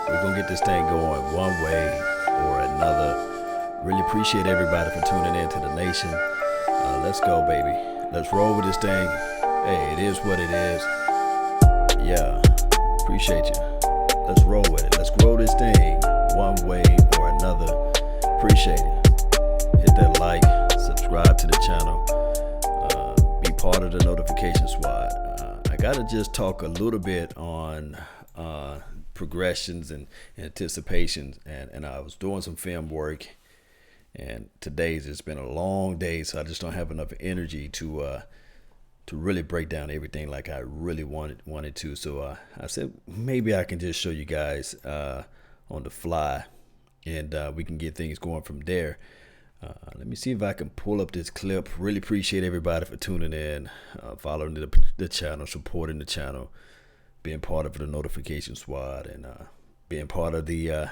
We're going to get this thing going one way or another. Really appreciate everybody for tuning in to the nation. Let's go, baby. Let's roll with this thing. Hey, it is what it is. Yeah, appreciate you. Let's roll with it. Let's grow this thing one way or another. Appreciate it. Hit that like, subscribe to the channel, be part of the notification squad. I got to just talk a little bit on progressions and anticipations, and I was doing some film work, and today's it's been a long day, so I just don't have enough energy to really break down everything like I really wanted to. So I said maybe I can just show you guys on the fly, and we can get things going from there. Let me see if I can pull up this clip. Really appreciate everybody for tuning in, following the channel, supporting the channel, being part of the notification squad, and being part of the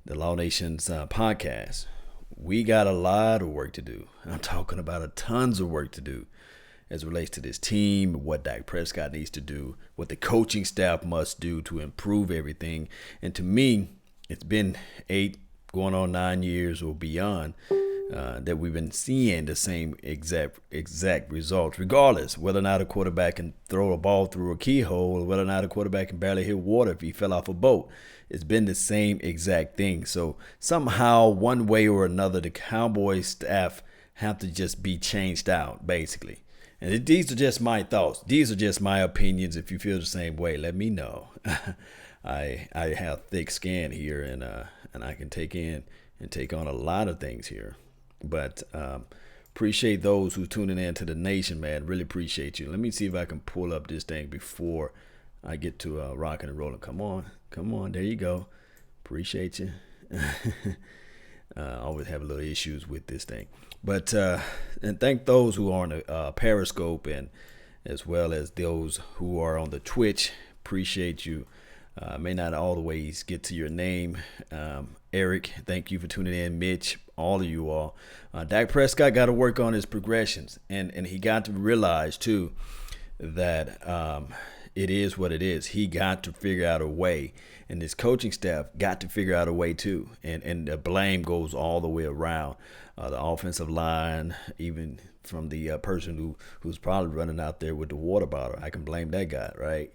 Law Nation's podcast. We got a lot of work to do. I'm talking about tons of work to do as it relates to this team, what Dak Prescott needs to do, what the coaching staff must do to improve everything. And to me, it's been 8 going on 9 years or beyond that we've been seeing the same exact results, regardless whether or not a quarterback can throw a ball through a keyhole or whether or not a quarterback can barely hit water if he fell off a boat. It's been the same exact thing. So somehow, one way or another, the Cowboys staff have to just be changed out, basically. And these are just my thoughts. These are just my opinions. If you feel the same way, let me know. I have thick skin here, and I can take in and take on a lot of things here. But appreciate those who tuning in to the nation, man. Really appreciate you. Let me see if I can pull up this thing before I get to rocking and rolling. Come on. There you go. Appreciate you. Always have a little issues with this thing. But and thank those who are on the Periscope, and as well as those who are on the Twitch. Appreciate you. May not always get to your name. Eric, thank you for tuning in. Mitch, all of you all. Dak Prescott got to work on his progressions, and he got to realize too that it is what it is. He got to figure out a way, and this coaching staff got to figure out a way too. And the blame goes all the way around. The offensive line, even from the person who's probably running out there with the water bottle. I can blame that guy, right?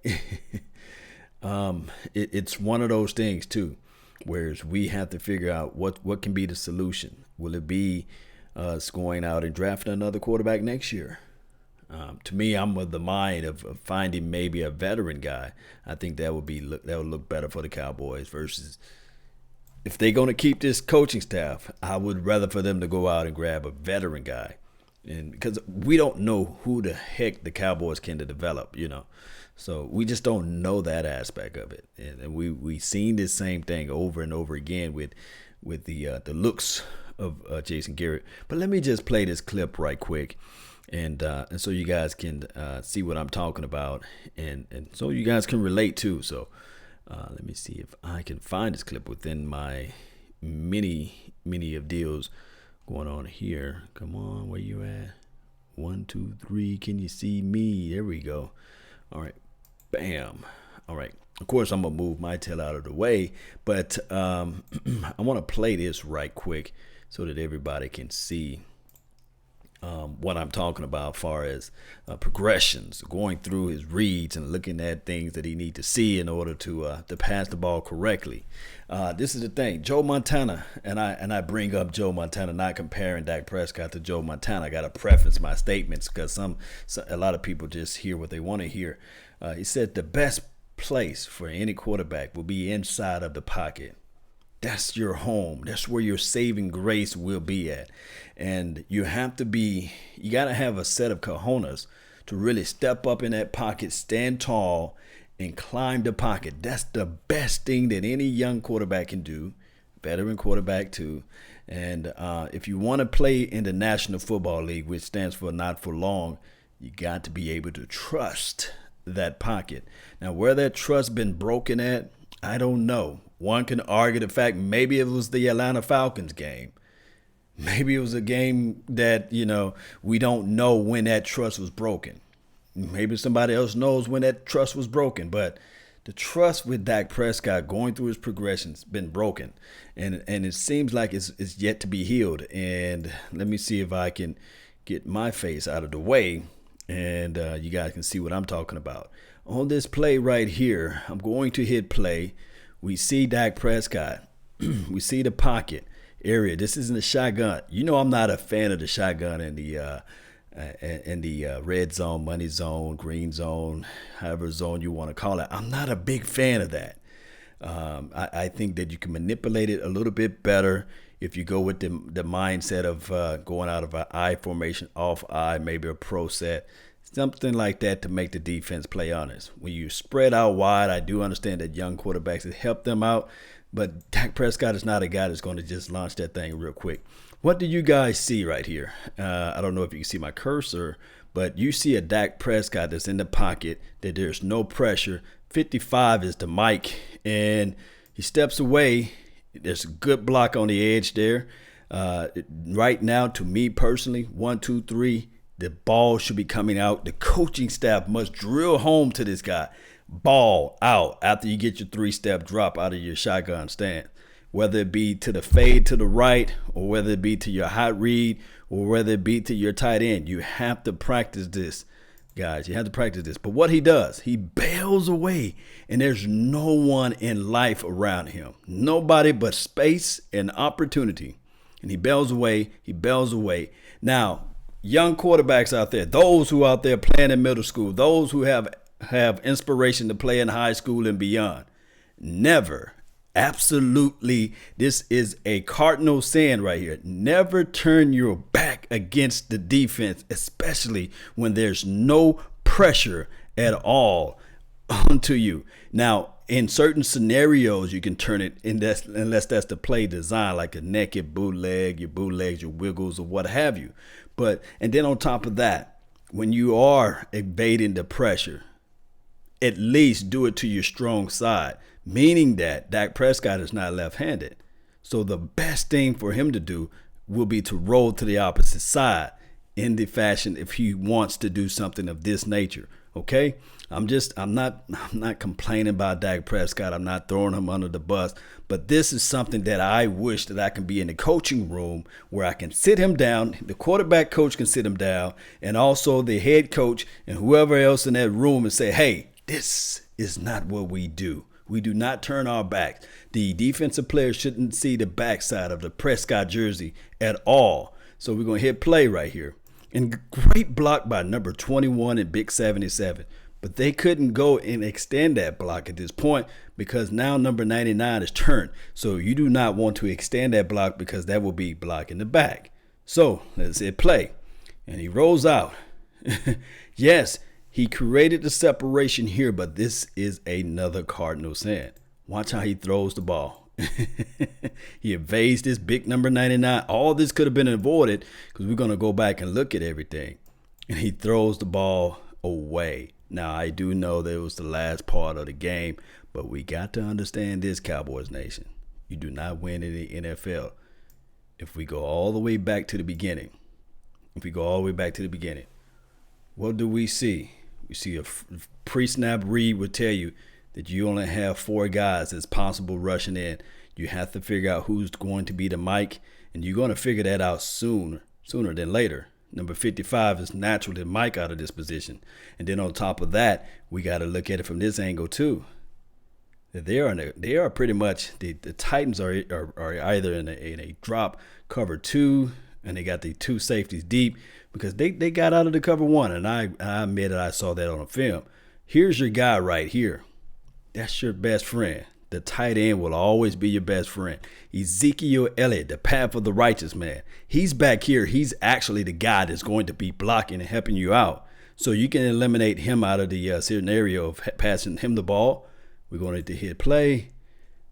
It's one of those things too, whereas we have to figure out what can be the solution. Will it be us going out and drafting another quarterback next year? To me, I'm of the mind of finding maybe a veteran guy. I think that would look better for the Cowboys versus if they're going to keep this coaching staff. I would rather for them to go out and grab a veteran guy, and because we don't know who the heck the Cowboys can develop, so we just don't know that aspect of it. And we seen this same thing over and over again with the looks of Jason Garrett. But let me just play this clip right quick. And so you guys can see what I'm talking about, and so you guys can relate too. So let me see if I can find this clip within my many of deals going on here. Come on, where you at? 1, 2, 3. Can you see me? There we go. All right, bam. All right. Of course, I'm gonna move my tail out of the way, but I want to play this right quick so that everybody can see what I'm talking about as far as progressions, going through his reads and looking at things that he needs to see in order to pass the ball correctly. This is the thing, Joe Montana, and I bring up Joe Montana, not comparing Dak Prescott to Joe Montana. I got to preface my statements because a lot of people just hear what they want to hear. He said the best place for any quarterback will be inside of the pocket. That's your home. That's where your saving grace will be at. And you got to have a set of cojones to really step up in that pocket, stand tall, and climb the pocket. That's the best thing that any young quarterback can do, veteran quarterback too. And if you want to play in the National Football League, which stands for not for long, you got to be able to trust that pocket. Now, where that trust been broken at, I don't know. One can argue the fact maybe it was the Atlanta Falcons game. Maybe it was a game that, we don't know when that trust was broken. Maybe somebody else knows when that trust was broken. But The trust with Dak Prescott going through his progressions been broken, and it seems like it's yet to be healed. And let me see if I can get my face out of the way, and you guys can see what I'm talking about. On this play right here, I'm going to hit play. We see Dak Prescott. We see the pocket area. This isn't a shotgun. You know I'm not a fan of the shotgun in the red zone, money zone, green zone, however zone you want to call it. I'm not a big fan of that. I think that you can manipulate it a little bit better if you go with the mindset of going out of an I formation, off I, maybe a pro set, something like that to make the defense play honest. When you spread out wide, I do understand that young quarterbacks have helped them out, but Dak Prescott is not a guy that's going to just launch that thing real quick. What do you guys see right here? I don't know if you can see my cursor, but you see a Dak Prescott that's in the pocket, that there's no pressure. 55 is the mic, and he steps away. There's a good block on the edge there. Right now, to me personally, 1, 2, 3, the ball should be coming out. The coaching staff must drill home to this guy. Ball out after you get your 3-step drop out of your shotgun stand. Whether it be to the fade to the right, or whether it be to your hot read, or whether it be to your tight end. You have to practice this, guys. You have to practice this. But what he does, he bails away, and there's no one in life around him. Nobody but space and opportunity. And he bails away. He bails away. Now, young quarterbacks out there, those who out there playing in middle school, those who have inspiration to play in high school and beyond, never, absolutely, this is a cardinal sin right here. Never turn your back against the defense, especially when there's no pressure at all onto you. Now, in certain scenarios, you can turn it, unless that's the play design, like a naked bootleg, your bootlegs, your wiggles, or what have you. And then on top of that, when you are evading the pressure, at least do it to your strong side, meaning that Dak Prescott is not left-handed. So the best thing for him to do will be to roll to the opposite side in the fashion if he wants to do something of this nature. Okay? I'm not complaining about Dak Prescott. I'm not throwing him under the bus, but this is something that I wish that I can be in the coaching room where I can sit him down, the quarterback coach can sit him down, and also the head coach and whoever else in that room, and say, hey, this is not what we do. We do not turn our backs. The defensive players shouldn't see the backside of the Prescott jersey at all. So we're going to hit play right here. And great block by number 21 and Big 77. But they couldn't go and extend that block at this point because now number 99 is turned. So you do not want to extend that block because that will be blocking the back. So let's hit play. And he rolls out. Yes, he created the separation here, but this is another cardinal sin. Watch how he throws the ball. He evades this big number 99. All this could have been avoided because we're going to go back and look at everything. And he throws the ball away. Now, I do know that it was the last part of the game, but we got to understand this, Cowboys Nation. You do not win in the NFL. If we go all the way back to the beginning, what do we see? We see a pre-snap read would tell you that you only have 4 guys that's possible rushing in. You have to figure out who's going to be the mic, and you're going to figure that out sooner than later. Number 55 is naturally the mic out of this position. And then on top of that, we got to look at it from this angle too. They are pretty much, the Titans are either in a drop cover 2, and they got the 2 safeties deep because they got out of the cover 1, and I admit that I saw that on a film. Here's your guy right here. That's your best friend. The tight end will always be your best friend. Ezekiel Elliott, the path of the righteous man. He's back here. He's actually the guy that's going to be blocking and helping you out. So you can eliminate him out of the scenario of passing him the ball. We're going to hit play.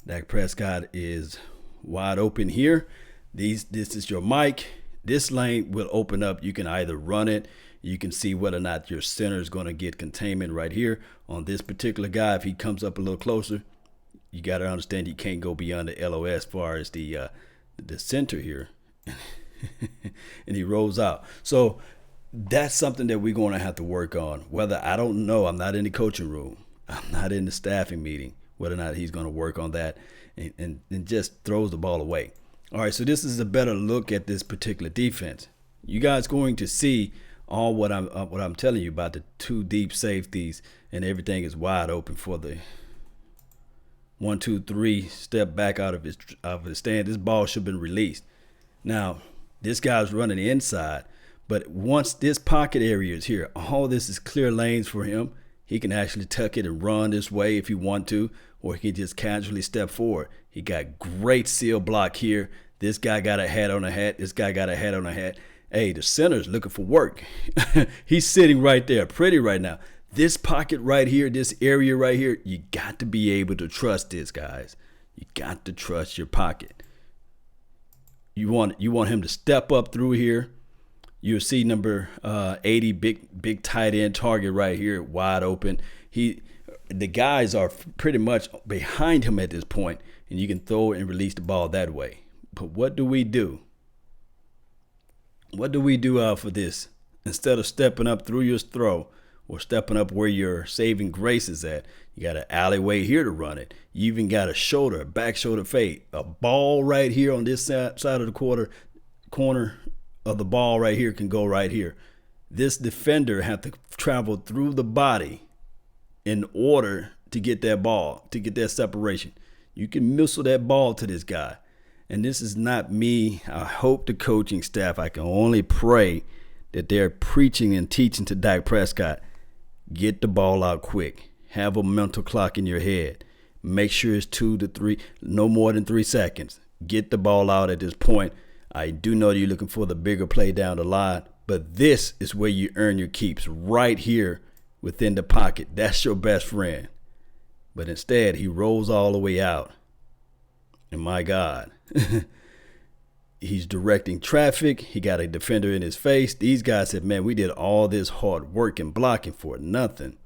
Dak Prescott is wide open here. This is your mic. This lane will open up. You can either run it. You can see whether or not your center is going to get containment right here on this particular guy. If he comes up a little closer, you got to understand you can't go beyond the LOS as far as the center here. And he rolls out. So that's something that we're going to have to work on. Whether, I don't know, I'm not in the coaching room. I'm not in the staffing meeting, whether or not he's going to work on that, and just throws the ball away. All right, so this is a better look at this particular defense. You guys going to see all what I'm telling you about the two deep safeties, and everything is wide open for the 1, 2, 3 step back out of his stand. This ball should have been released. Now, this guy's running inside, but once this pocket area is here, all this is clear lanes for him. He can actually tuck it and run this way if he want to, or he can just casually step forward. He got great seal block here. This guy got a hat on a hat. This guy got a hat on a hat. Hey, the center's looking for work. He's sitting right there, pretty right now. This pocket right here, this area right here, you got to be able to trust this, guys. You got to trust your pocket. You want him to step up through here. You'll see number 80, big tight end target right here, wide open. The guys are pretty much behind him at this point, and you can throw and release the ball that way. But what do we do? What do we do for this? Instead of stepping up through your throw or stepping up where your saving grace is at, you got an alleyway here to run it. You even got a back shoulder fade. A ball right here on this side of the corner of the ball right here can go right here. This defender have to travel through the body in order to get that ball, to get that separation. You can missile that ball to this guy. And this is not me. I hope the coaching staff, I can only pray that they're preaching and teaching to Dak Prescott. Get the ball out quick. Have a mental clock in your head. Make sure it's 2 to 3, no more than 3 seconds. Get the ball out at this point. I do know you're looking for the bigger play down the line, but this is where you earn your keeps, right here within the pocket. That's your best friend. But instead, he rolls all the way out. And my God, he's directing traffic. He got a defender in his face. These guys said, man, we did all this hard work and blocking for nothing.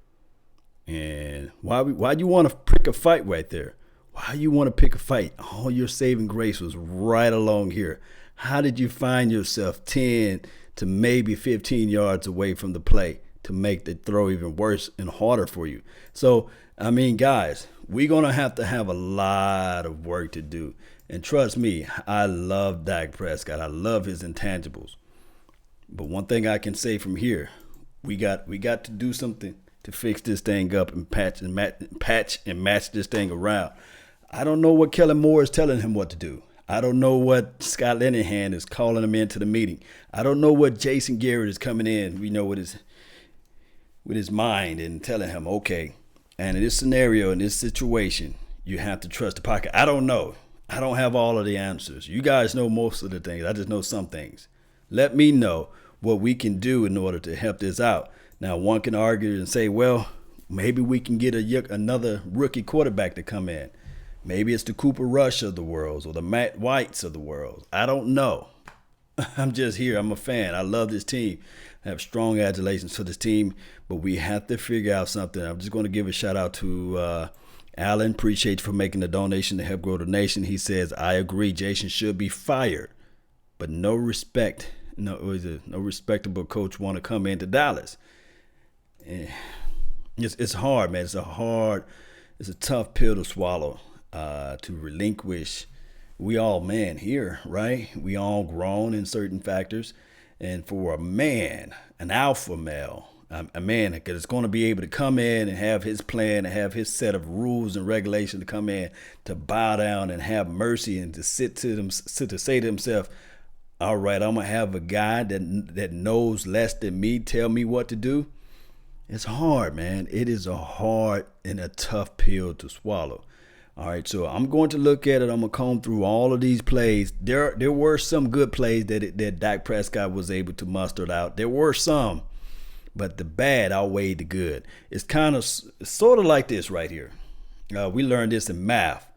And why do you want to pick a fight right there? Why you want to pick a fight? All your saving grace was right along here. How did you find yourself 10 to maybe 15 yards away from the play to make the throw even worse and harder for you? So, I mean, guys, we're going to have a lot of work to do. And trust me, I love Dak Prescott. I love his intangibles. But one thing I can say from here, we got to do something to fix this thing up and patch and match this thing around. I don't know what Kellen Moore is telling him what to do. I don't know what Scott Linehan is calling him into the meeting. I don't know what Jason Garrett is coming in, with his mind and telling him, okay, and in this scenario, in this situation, you have to trust the pocket. I don't know. I don't have all of the answers. You guys know most of the things. I just know some things. Let me know what we can do in order to help this out. Now, one can argue and say, well, maybe we can get another rookie quarterback to come in. Maybe it's the Cooper Rush of the world or the Matt Whites of the world. I don't know. I'm just here. I'm a fan. I love this team. I have strong adulations for this team, but we have to figure out something. I'm just going to give a shout out to Alan. Appreciate you for making the donation to help grow the nation. He says, I agree, Jason should be fired, but no respectable coach want to come into Dallas. It's hard, man. It's a tough pill to swallow, to relinquish. We all man here, right? We all grown in certain factors. And for a man, an alpha male, a man that's going to be able to come in and have his plan and have his set of rules and regulations to come in, to bow down and have mercy and to say to himself, all right, I'm going to have a guy that knows less than me tell me what to do. It's hard, man. It is a hard and a tough pill to swallow. All right, so I'm going to look at it. I'm going to comb through all of these plays. There were some good plays that Dak Prescott was able to muster out. There were some, but the bad outweighed the good. It's sort of like this right here. We learned this in math.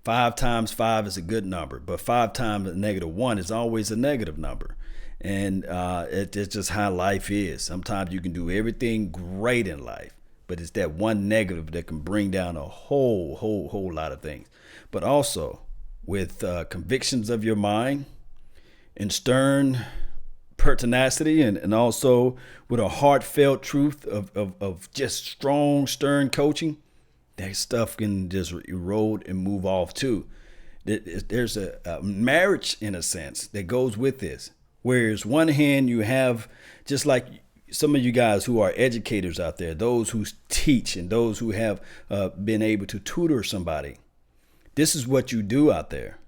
5 times 5 is a good number, but 5 times -1 is always a negative number. And it's just how life is. Sometimes you can do everything great in life, but it's that one negative that can bring down a whole lot of things. But also with convictions of your mind and stern pertinacity, and also with a heartfelt truth of just strong, stern coaching, that stuff can just erode and move off too. There's a marriage in a sense that goes with this. Whereas one hand you have, just like some of you guys who are educators out there, those who teach and those who have been able to tutor somebody. This is what you do out there.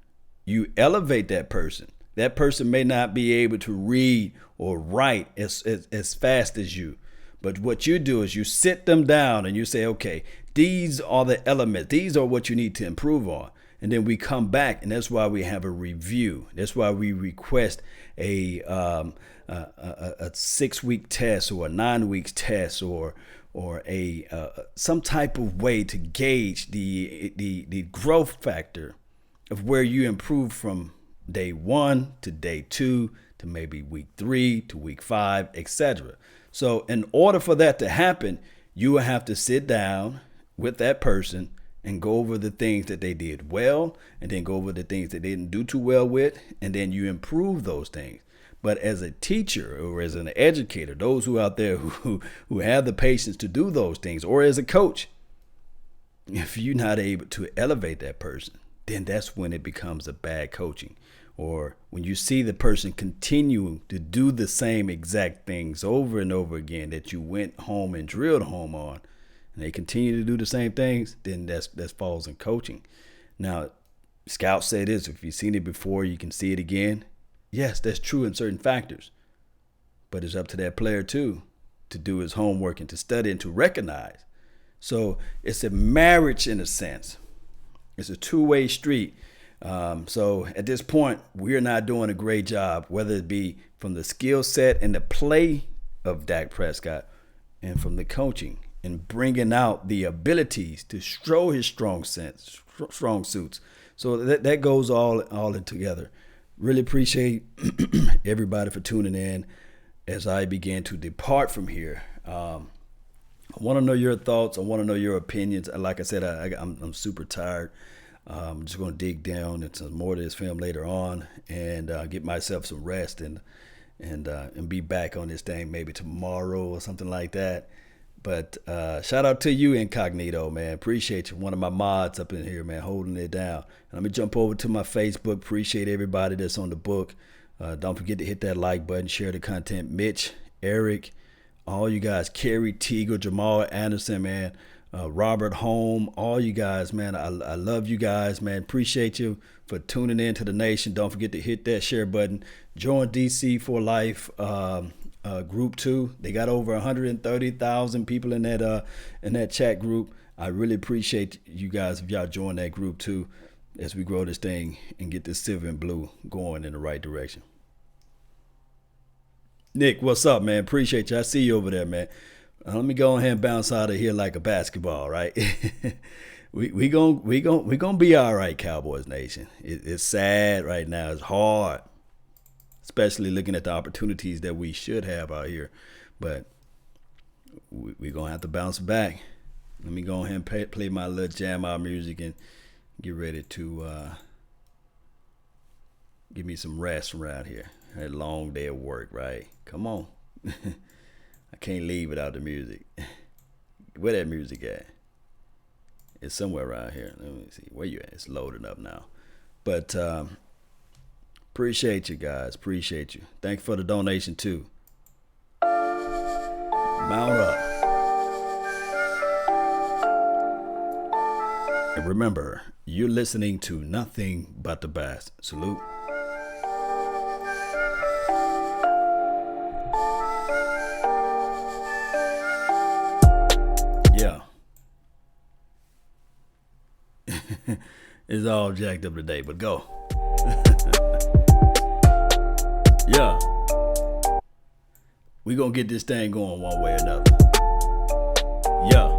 You elevate that person. That person may not be able to read or write as fast as you. But what you do is you sit them down and you say, okay, these are the elements. These are what you need to improve on. And then we come back, and that's why we have a review. That's why we request a 6-week test or a 9 weeks test or a some type of way to gauge the growth factor of where you improve from day 1 to day 2 to maybe week 3 to week 5, etc. So in order for that to happen, you will have to sit down with that person and go over the things that they did well, and then go over the things that they didn't do too well with, and then you improve those things. But as a teacher or as an educator, those who out there who have the patience to do those things, or as a coach, if you're not able to elevate that person, then that's when it becomes a bad coaching. Or when you see the person continuing to do the same exact things over and over again that you went home and drilled home on, and they continue to do the same things, then that falls in coaching. Now, scouts say this: if you've seen it before, you can see it again. Yes, that's true in certain factors, but it's up to that player too to do his homework and to study and to recognize. So it's a marriage in a sense. It's a two-way street. So at this point, we're not doing a great job, whether it be from the skill set and the play of Dak Prescott and from the coaching and bringing out the abilities to show his strong suits. So that goes all in together. Really appreciate everybody for tuning in as I begin to depart from here. I want to know your thoughts. I want to know your opinions. Like I said, I'm super tired. I'm just going to dig down into more of this film later on and get myself some rest and be back on this thing maybe tomorrow or something like that. But shout out to you, Incognito, man. Appreciate you. One of my mods up in here, man, holding it down. Let me jump over to my Facebook. Appreciate everybody that's on the book. Don't forget to hit that like button, share the content. Mitch, Eric, all you guys, Kerry, Teagle, Jamal Anderson, man, Robert Home, all you guys, man. I love you guys, man. Appreciate you for tuning in to the nation. Don't forget to hit that share button. Join DC for Life group 2. They got over 130,000 people in that chat group. I really appreciate you guys if y'all join that group too, as we grow this thing and get this silver and blue going in the right direction. Nick, what's up, man? Appreciate you. I see you over there, man. Let me go ahead and bounce out of here like a basketball, right? we gonna be all right, Cowboys Nation. It's sad right now. It's hard, especially looking at the opportunities that we should have out here. But we're going to have to bounce back. Let me go ahead and play my little jam out music and get ready to give me some rest around here. I had a long day of work, right? Come on. I can't leave without the music. Where that music at? It's somewhere around here. Let me see. Where you at? It's loading up now. But appreciate you guys. Appreciate you. Thanks for the donation too. Mount up. And remember, you're listening to nothing but the best. Salute. Yeah. It's all jacked up today, but go. Yeah. We gonna get this thing going one way or another. Yeah.